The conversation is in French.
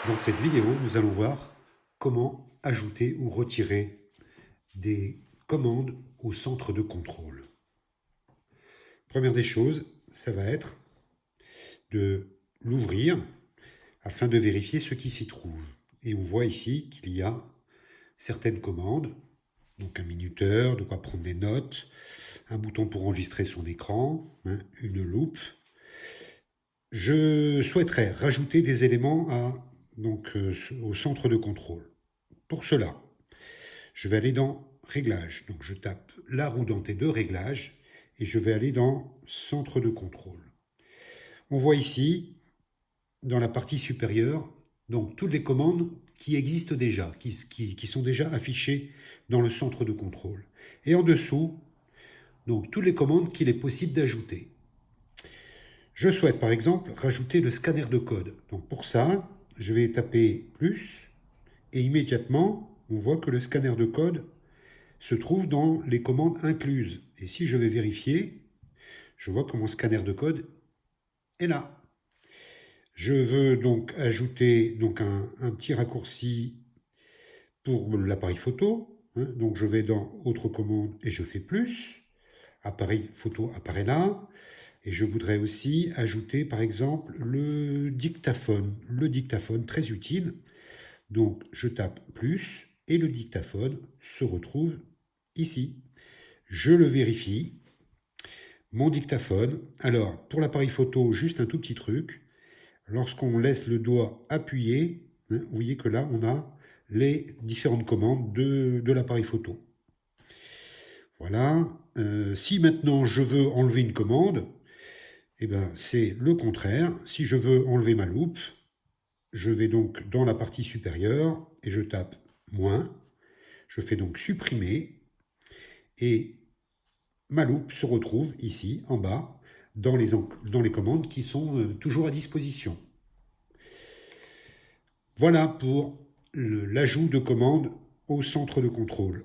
Dans cette vidéo, nous allons voir comment ajouter ou retirer des commandes au centre de contrôle. Première des choses, ça va être de l'ouvrir afin de vérifier ce qui s'y trouve. Et on voit ici qu'il y a certaines commandes, donc un minuteur, de quoi prendre des notes, un bouton pour enregistrer son écran, une loupe. Je souhaiterais rajouter des éléments au centre de contrôle. Pour cela, je vais aller dans Réglages. Donc je tape la roue dentée de Réglages et je vais aller dans Centre de contrôle. On voit ici, dans la partie supérieure, donc toutes les commandes qui existent déjà, qui sont déjà affichées dans le centre de contrôle. Et en dessous, donc toutes les commandes qu'il est possible d'ajouter. Je souhaite par exemple rajouter le scanner de code. Donc pour ça, je vais taper plus et immédiatement, on voit que le scanner de code se trouve dans les commandes incluses. Et si je vais vérifier, je vois que mon scanner de code est là. Je veux donc ajouter un petit raccourci pour l'appareil photo. Donc je vais dans Autre commande et je fais plus. Appareil photo apparaît là. Et je voudrais aussi ajouter par exemple le dictaphone. Le dictaphone, très utile. Donc je tape plus et le dictaphone se retrouve ici. Je le vérifie. Mon dictaphone. Alors, pour l'appareil photo, juste un tout petit truc. Lorsqu'on laisse le doigt appuyé, vous voyez que là, on a les différentes commandes de l'appareil photo. Voilà. Si maintenant je veux enlever une commande, eh ben, c'est le contraire. Si je veux enlever ma loupe, je vais donc dans la partie supérieure et je tape moins. Je fais donc supprimer et ma loupe se retrouve ici en bas dans les commandes qui sont toujours à disposition. Voilà pour l'ajout de commandes au centre de contrôle.